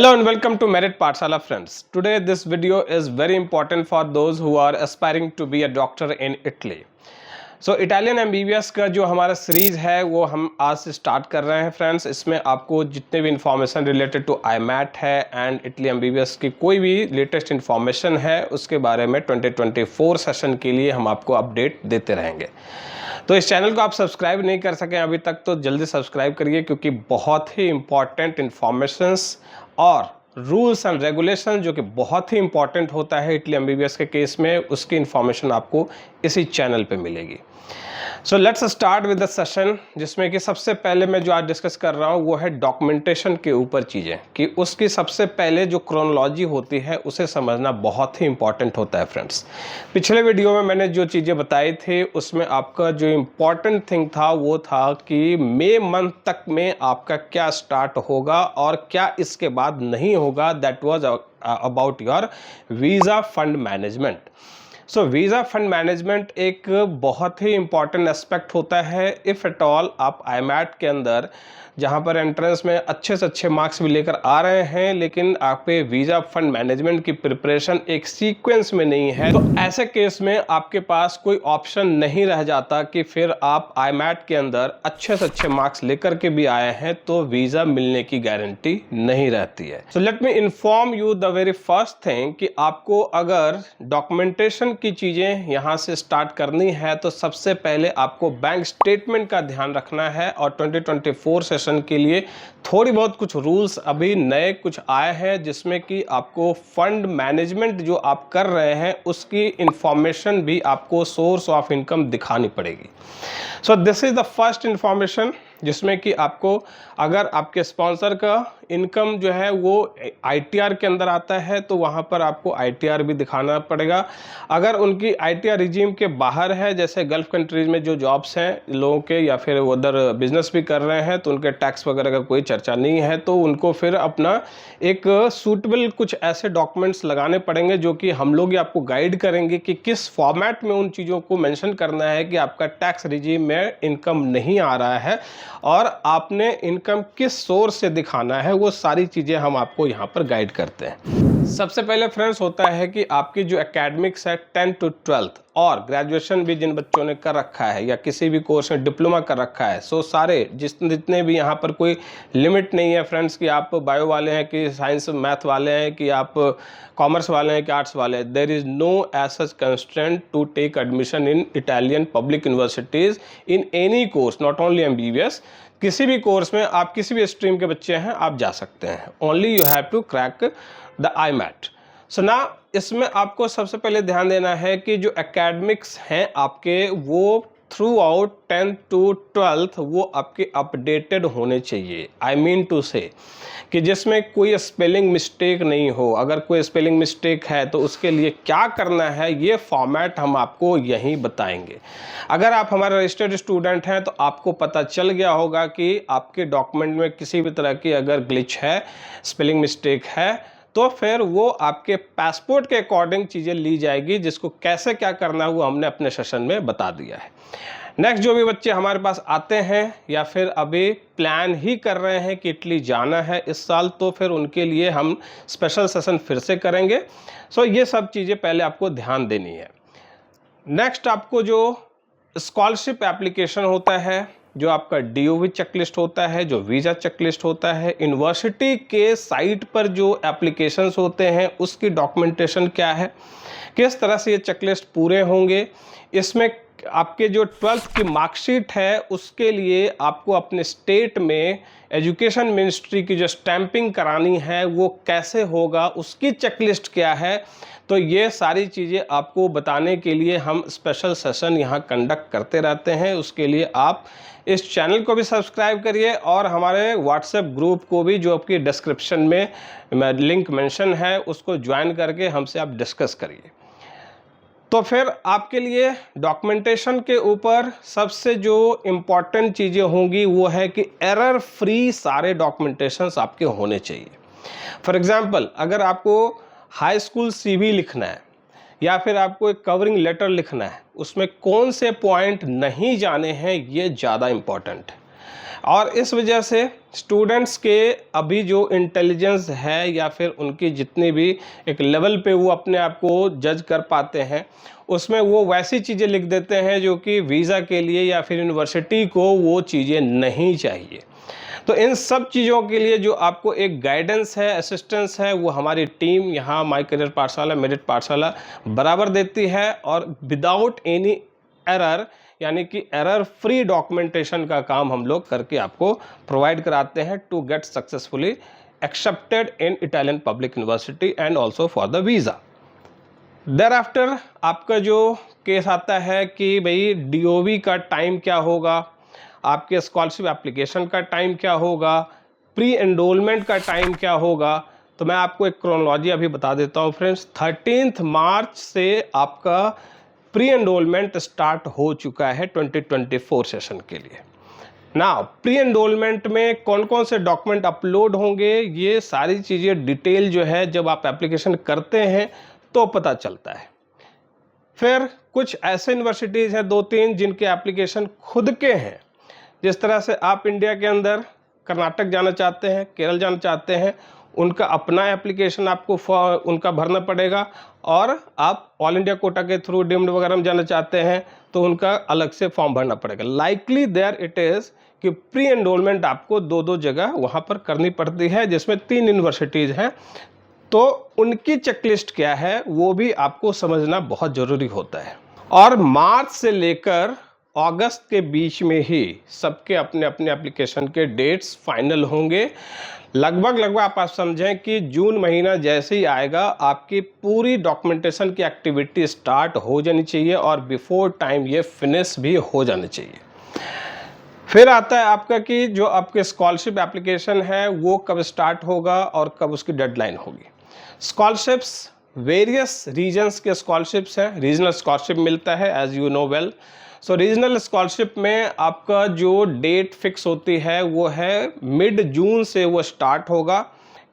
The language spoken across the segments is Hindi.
Hello and welcome to Merit Pathshala friends. Today this video is very important for those who are aspiring to be a doctor in Italy. So Italian MBBS का जो हमारा सीरीज है वो हम आज से स्टार्ट कर रहे हैं फ्रेंड्स। इसमें आपको जितने भी इंफॉर्मेशन रिलेटेड टू IMAT है एंड इटली MBBS की कोई भी लेटेस्ट इंफॉर्मेशन है उसके बारे में 2024 सेशन के लिए हम आपको अपडेट देते रहेंगे। तो इस चैनल को आप सब्सक्राइब नहीं कर सकें अभी तक तो जल्दी सब्सक्राइब करिए, क्योंकि बहुत ही इंपॉर्टेंट इंफॉर्मेशंस और रूल्स एंड रेगुलेशन जो कि बहुत ही इंपॉर्टेंट होता है इटली MBBS के केस में, उसकी इंफॉर्मेशन आपको इसी चैनल पे मिलेगी। So let's start with the session, जिसमें कि सबसे पहले मैं जो आज डिस्कस कर रहा हूँ वो है डॉक्यूमेंटेशन के ऊपर चीज़ें, कि उसकी सबसे पहले जो क्रोनोलॉजी होती है उसे समझना बहुत ही इंपॉर्टेंट होता है फ्रेंड्स। पिछले वीडियो में मैंने जो चीज़ें बताई थी उसमें आपका जो इम्पॉर्टेंट थिंग था वो था कि मई मंथ तक में आपका क्या स्टार्ट होगा और क्या इसके बाद नहीं होगा। That was about your visa fund management. So visa fund management एक बहुत ही इंपॉर्टेंट एस्पेक्ट होता है। इफ़ एट ऑल आप IMAT के अंदर जहाँ पर एंट्रेंस में अच्छे से अच्छे मार्क्स भी लेकर आ रहे हैं, लेकिन आप पे वीज़ा फंड मैनेजमेंट की प्रिपरेशन एक सीक्वेंस में नहीं है, तो ऐसे केस में आपके पास कोई ऑप्शन नहीं रह जाता कि फिर आप IMAT के अंदर अच्छे से अच्छे मार्क्स लेकर के भी आए हैं तो वीज़ा मिलने की गारंटी नहीं रहती है। So let me inform you the very first thing कि आपको अगर डॉक्यूमेंटेशन की चीज़ें यहाँ से स्टार्ट करनी है तो सबसे पहले आपको बैंक स्टेटमेंट का ध्यान रखना है। और 2024 सेशन के लिए थोड़ी बहुत कुछ रूल्स अभी नए कुछ आए हैं, जिसमें कि आपको फंड मैनेजमेंट जो आप कर रहे हैं उसकी इंफॉर्मेशन भी आपको सोर्स ऑफ इनकम दिखानी पड़ेगी। So this is the first information, जिसमें कि आपको अगर आपके स्पॉन्सर का इनकम जो है वो ITR के अंदर आता है तो वहाँ पर आपको ITR भी दिखाना पड़ेगा। अगर उनकी ITR रिजीम के बाहर है, जैसे गल्फ कंट्रीज़ में जो जॉब्स हैं लोगों के या फिर उधर बिजनेस भी कर रहे हैं, तो उनके टैक्स वगैरह का कोई चर्चा नहीं है, तो उनको फिर अपना एक सूटेबल कुछ ऐसे डॉक्यूमेंट्स लगाने पड़ेंगे जो कि हम लोग ही आपको गाइड करेंगे कि किस फॉर्मेट में उन चीज़ों को मेंशन करना है कि आपका टैक्स रिजीम में इनकम नहीं आ रहा है और आपने इनकम किस सोर्स से दिखाना है। वो सारी चीज़ें हम आपको यहाँ पर गाइड करते हैं। सबसे पहले फ्रेंड्स होता है कि आपकी जो एकेडमिक्स है 10 to 12th और ग्रेजुएशन भी जिन बच्चों ने कर रखा है या किसी भी कोर्स में डिप्लोमा कर रखा है, सो सारे जितने भी यहाँ पर कोई लिमिट नहीं है फ्रेंड्स कि आप बायो वाले हैं कि साइंस मैथ वाले हैं कि आप कॉमर्स वाले हैं कि आर्ट्स वाले हैं। There is no age such constraint to take admission in Italian public universities in any course, not only MBBS। किसी भी कोर्स में आप किसी भी स्ट्रीम के बच्चे हैं आप जा सकते हैं। Only you have to crack the IMAT। So ना इसमें आपको सबसे पहले ध्यान देना है कि जो एकेडमिक्स हैं आपके वो through out 10th to 12th वो आपके अपडेटेड होने चाहिए। आई मीन टू से कि जिसमें कोई स्पेलिंग मिस्टेक नहीं हो। अगर कोई स्पेलिंग मिस्टेक है तो उसके लिए क्या करना है ये फॉर्मेट हम आपको यहीं बताएंगे। अगर आप हमारे रजिस्टर्ड स्टूडेंट हैं तो आपको पता चल गया होगा कि आपके डॉक्यूमेंट में किसी भी तरह की अगर ग्लिच है, स्पेलिंग मिस्टेक है, तो फिर वो आपके पासपोर्ट के अकॉर्डिंग चीज़ें ली जाएगी, जिसको कैसे क्या करना है वो हमने अपने सेशन में बता दिया है। नेक्स्ट जो भी बच्चे हमारे पास आते हैं या फिर अभी प्लान ही कर रहे हैं कि इटली जाना है इस साल, तो फिर उनके लिए हम स्पेशल सेशन फिर से करेंगे। सो ये सब चीज़ें पहले आपको ध्यान देनी है। नेक्स्ट आपको जो स्कॉलरशिप एप्लीकेशन होता है, जो आपका DOV चेकलिस्ट होता है, जो वीज़ा चेकलिस्ट होता है, यूनिवर्सिटी के साइट पर जो एप्लीकेशंस होते हैं उसकी डॉक्यूमेंटेशन क्या है, किस तरह से ये चेकलिस्ट पूरे होंगे। इसमें आपके जो 12th की मार्कशीट है उसके लिए आपको अपने स्टेट में एजुकेशन मिनिस्ट्री की जो स्टैंपिंग करानी है वो कैसे होगा, उसकी चेकलिस्ट क्या है। तो ये सारी चीज़ें आपको बताने के लिए हम स्पेशल सेशन यहाँ कंडक्ट करते रहते हैं। उसके लिए आप इस चैनल को भी सब्सक्राइब करिए और हमारे व्हाट्सएप ग्रुप को भी, जो आपकी डिस्क्रिप्शन में लिंक मेंशन है, उसको ज्वाइन करके हमसे आप डिस्कस करिए। तो फिर आपके लिए डॉक्यूमेंटेशन के ऊपर सबसे जो इम्पॉर्टेंट चीज़ें होंगी वो है कि एरर फ्री सारे डॉक्यूमेंटेशंस आपके होने चाहिए। फॉर एग्जांपल अगर आपको हाई स्कूल CV लिखना है या फिर आपको एक कवरिंग लेटर लिखना है, उसमें कौन से पॉइंट नहीं जाने हैं ये ज़्यादा इम्पॉर्टेंट है। और इस वजह से स्टूडेंट्स के अभी जो इंटेलिजेंस है या फिर उनकी जितनी भी एक लेवल पे वो अपने आप को जज कर पाते हैं, उसमें वो वैसी चीज़ें लिख देते हैं जो कि वीज़ा के लिए या फिर यूनिवर्सिटी को वो चीज़ें नहीं चाहिए। तो इन सब चीज़ों के लिए जो आपको एक गाइडेंस है, असिस्टेंस है, वो हमारी टीम यहाँ माई करियर पाठशाला, मेरिट पाठशाला बराबर देती है। और विदाउट एनी एरर, यानी कि एरर फ्री डॉक्यूमेंटेशन का काम हम लोग करके आपको प्रोवाइड कराते हैं to get successfully accepted in Italian public university and also for the visa. Thereafter आपका जो केस आता है कि भाई DOV का टाइम क्या होगा, आपके स्कॉलरशिप एप्लीकेशन का टाइम क्या होगा, प्री एनरोलमेंट का टाइम क्या होगा। तो मैं आपको एक क्रोनोलॉजी अभी बता देता हूँ फ्रेंड्स। 13 मार्च से आपका प्री एनरोलमेंट स्टार्ट हो चुका है 2024 सेशन के लिए। नाउ प्री एनरोलमेंट में कौन कौन से डॉक्यूमेंट अपलोड होंगे, ये सारी चीज़ें डिटेल जो है जब आप एप्लीकेशन करते हैं तो पता चलता है। फिर कुछ ऐसे यूनिवर्सिटीज़ हैं 2-3 जिनके एप्लीकेशन खुद के हैं। जिस तरह से आप इंडिया के अंदर कर्नाटक जाना चाहते हैं, केरल जाना चाहते हैं, उनका अपना एप्लीकेशन आपको उनका भरना पड़ेगा। और आप ऑल इंडिया कोटा के थ्रू डीम्ड वगैरह में जाना चाहते हैं तो उनका अलग से फॉर्म भरना पड़ेगा। लाइकली देयर इट इज़ कि प्री एनरोलमेंट आपको 2-2 जगह वहाँ पर करनी पड़ती है, जिसमें 3 यूनिवर्सिटीज़ हैं। तो उनकी चेकलिस्ट क्या है वो भी आपको समझना बहुत ज़रूरी होता है। और मार्च से लेकर अगस्त के बीच में ही सबके अपने अपने एप्लीकेशन के डेट्स फाइनल होंगे। लगभग आप समझें कि जून महीना जैसे ही आएगा आपकी पूरी डॉक्यूमेंटेशन की एक्टिविटी स्टार्ट हो जानी चाहिए और बिफोर टाइम ये फिनिश भी हो जानी चाहिए। फिर आता है आपका कि जो आपके स्कॉलरशिप एप्लीकेशन है वो कब स्टार्ट होगा और कब उसकी डेडलाइन होगी। स्कॉलरशिप्स वेरियस रीजन्स के स्कॉलरशिप्स हैं। रीजनल स्कॉलरशिप मिलता है as you know well. So regional scholarship में आपका जो डेट फिक्स होती है वो है मिड जून से वो स्टार्ट होगा।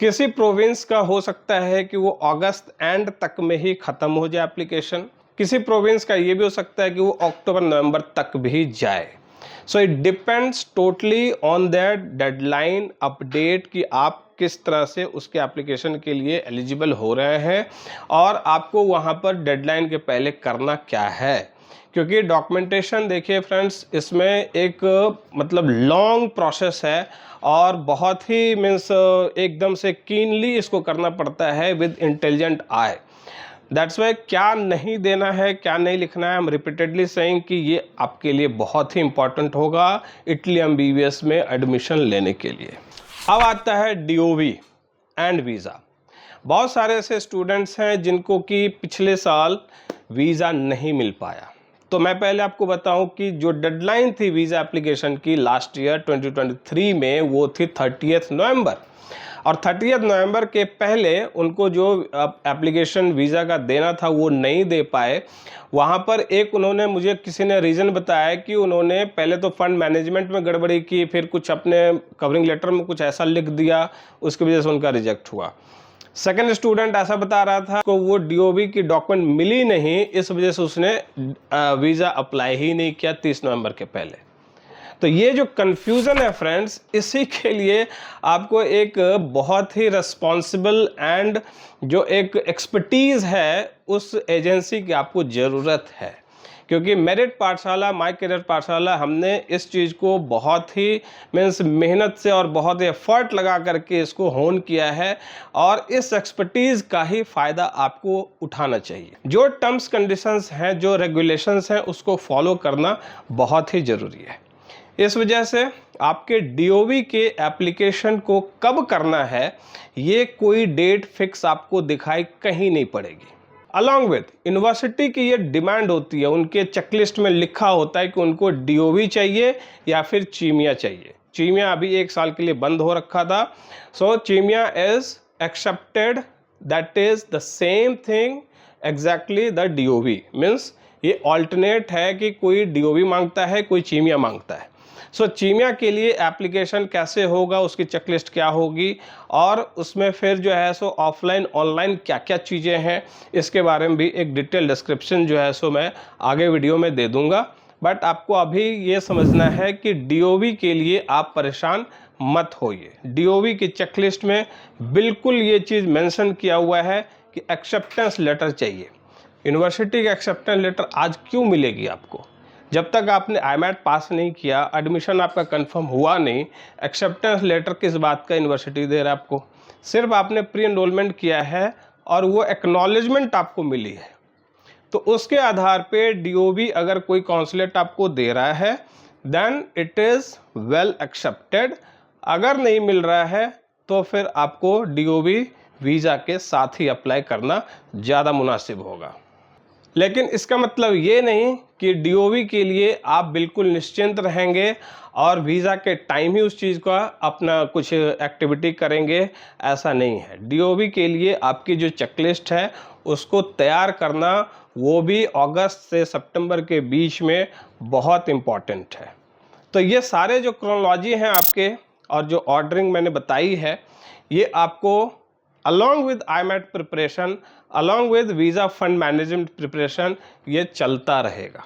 किसी प्रोविंस का हो सकता है कि वो अगस्त एंड तक में ही ख़त्म हो जाए एप्लीकेशन। किसी प्रोविंस का ये भी हो सकता है कि वो अक्टूबर नवंबर तक भी जाए। So it depends totally on that deadline update कि आप किस तरह से उसके एप्लीकेशन के लिए एलिजिबल हो रहे हैं और आपको वहाँ पर डेडलाइन के पहले करना क्या है। क्योंकि डॉक्यूमेंटेशन देखिए फ्रेंड्स, इसमें एक मतलब लॉन्ग प्रोसेस है और बहुत ही मीन्स एकदम से कीनली इसको करना पड़ता है with intelligent I. That's why क्या नहीं देना है, क्या नहीं लिखना है, हम रिपीटेडली सेइंग कि ये आपके लिए बहुत ही इंपॉर्टेंट होगा इटली MBBS में एडमिशन लेने के लिए। अब आता है DOV एंड वीज़ा। बहुत सारे ऐसे स्टूडेंट्स हैं जिनको कि पिछले साल वीज़ा नहीं मिल पाया। तो मैं पहले आपको बताऊं कि जो डेडलाइन थी वीज़ा एप्लीकेशन की लास्ट ईयर 2023 में वो थी 30 नवंबर। और 30 नवंबर के पहले उनको जो एप्लीकेशन वीज़ा का देना था वो नहीं दे पाए। वहाँ पर एक उन्होंने मुझे किसी ने रीज़न बताया कि उन्होंने पहले तो फंड मैनेजमेंट में गड़बड़ी की, फिर कुछ अपने कवरिंग लेटर में कुछ ऐसा लिख दिया, उसकी वजह से उनका रिजेक्ट हुआ। सेकंड स्टूडेंट ऐसा बता रहा था को वो DOV की डॉक्यूमेंट मिली नहीं, इस वजह से उसने वीज़ा अप्लाई ही नहीं किया 30 नवंबर के पहले। तो ये जो कन्फ्यूज़न है फ्रेंड्स, इसी के लिए आपको एक बहुत ही रिस्पॉन्सिबल एंड जो एक एक्सपर्टीज़ है उस एजेंसी की आपको ज़रूरत है। क्योंकि मेरिट पाठशाला, माई करियर पाठशाला, हमने इस चीज़ को बहुत ही मीन्स मेहनत से और बहुत एफर्ट लगा करके इसको होन किया है और इस एक्सपर्टीज़ का ही फ़ायदा आपको उठाना चाहिए। जो टर्म्स कंडीशंस हैं, जो रेगुलेशंस हैं, उसको फॉलो करना बहुत ही ज़रूरी है। इस वजह से आपके DOV के एप्लीकेशन को कब करना है ये कोई डेट फिक्स आपको दिखाई कहीं नहीं पड़ेगी। अलॉन्ग विथ यूनिवर्सिटी की ये डिमांड होती है, उनके चेकलिस्ट में लिखा होता है कि उनको DOV चाहिए या फिर चीमिया चाहिए। चीमिया अभी 1 साल के लिए बंद हो रखा था। सो चीमिया is accepted, that is the same thing exactly the DOV। Means ये ऑल्टरनेट है कि कोई DOV मांगता है, कोई चीमिया मांगता है। सो चीमिया के लिए एप्लीकेशन कैसे होगा, उसकी चेकलिस्ट क्या होगी और उसमें फिर जो है सो ऑफलाइन ऑनलाइन क्या क्या चीज़ें हैं, इसके बारे में भी एक डिटेल डिस्क्रिप्शन जो है सो मैं आगे वीडियो में दे दूंगा। बट आपको अभी ये समझना है कि DOV के लिए आप परेशान मत होइए। DOV की चेकलिस्ट में बिल्कुल ये चीज़ मेंशन किया हुआ है कि एक्सेप्टेंस लेटर चाहिए। यूनिवर्सिटी का एक्सेप्टेंस लेटर आज क्यों मिलेगी आपको? जब तक आपने IMAT पास नहीं किया, एडमिशन आपका कंफर्म हुआ नहीं, एक्सेप्टेंस लेटर किस बात का यूनिवर्सिटी दे रहा है आपको? सिर्फ आपने प्री एनरोलमेंट किया है और वो एक्नॉलेजमेंट आपको मिली है, तो उसके आधार पे DOV अगर कोई कॉन्सुलेट आपको दे रहा है then it is well accepted. अगर नहीं मिल रहा है तो फिर आपको DOV वीज़ा के साथ ही अप्लाई करना ज़्यादा मुनासिब होगा। लेकिन इसका मतलब ये नहीं कि DOV के लिए आप बिल्कुल निश्चिंत रहेंगे और वीज़ा के टाइम ही उस चीज़ का अपना कुछ एक्टिविटी करेंगे, ऐसा नहीं है। DOV के लिए आपकी जो चेकलिस्ट है उसको तैयार करना, वो भी अगस्त से सितंबर के बीच में, बहुत इम्पॉर्टेंट है। तो ये सारे जो क्रोनोलॉजी हैं आपके और जो ऑर्डरिंग मैंने बताई है, ये आपको along with IMAT preparation, along with visa fund management preparation, ये चलता रहेगा।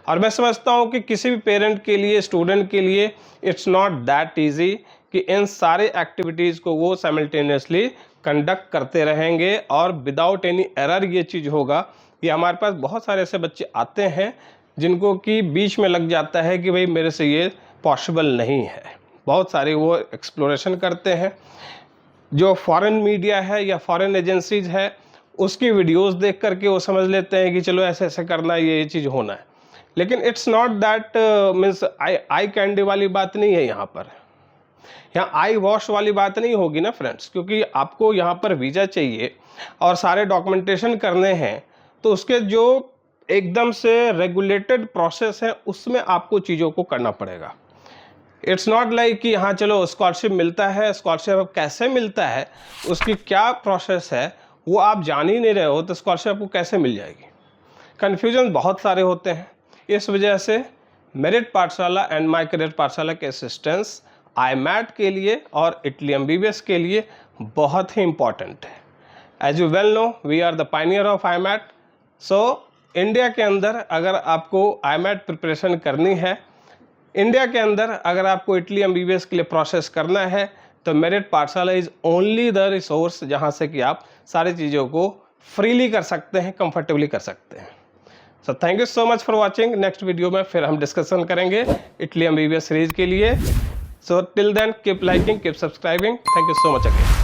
और मैं समझता हूँ कि किसी भी पेरेंट के लिए, स्टूडेंट के लिए इट्स नॉट दैट ईजी कि इन सारे एक्टिविटीज़ को वो साइमल्टेनियसली कंडक्ट करते रहेंगे और विदाउट एनी एरर ये चीज़ होगा। ये हमारे पास बहुत सारे ऐसे बच्चे आते हैं जिनको कि बीच में लग जाता है कि भाई मेरे से ये पॉसिबल नहीं है। बहुत सारे वो एक्सप्लोरेशन करते हैं, जो फॉरेन मीडिया है या फॉरेन एजेंसीज है उसकी वीडियोस देख करके वो समझ लेते हैं कि चलो ऐसे ऐसे करना है, ये चीज़ होना है। लेकिन it's not that means eye candy वाली बात नहीं है यहाँ पर। यहाँ आई वॉश वाली बात नहीं होगी ना फ्रेंड्स, क्योंकि आपको यहाँ पर वीज़ा चाहिए और सारे डॉक्यूमेंटेशन करने हैं, तो उसके जो एकदम से रेगुलेटेड प्रोसेस है उसमें आपको चीज़ों को करना पड़ेगा। इट्स नॉट लाइक कि हाँ चलो स्कॉलरशिप मिलता है, स्कॉलरशिप अब कैसे मिलता है, उसकी क्या प्रोसेस है वो आप जान ही नहीं रहे हो, तो स्कॉलरशिप आपको कैसे मिल जाएगी? कन्फ्यूजन बहुत सारे होते हैं। इस वजह से मेरिट पाठशाला एंड माई करियर पाठशाला के असिस्टेंस IMAT के लिए और इटली MBBS के लिए बहुत ही इम्पॉर्टेंट है। As you well know, we are the pioneer of IMAT। So India के अंदर अगर आपको IMAT प्रिपरेशन करनी है, इंडिया के अंदर अगर आपको इटली MBBS के लिए प्रोसेस करना है, तो मेरिट पाठशाला इज़ ओनली द रिसोर्स जहाँ से कि आप सारी चीज़ों को फ्रीली कर सकते हैं, कंफर्टेबली कर सकते हैं। So thank you so much for watching. Next video में फिर हम डिस्कशन करेंगे इटली MBBS सीरीज के लिए। So till then keep liking, keep subscribing. Thank you so much again.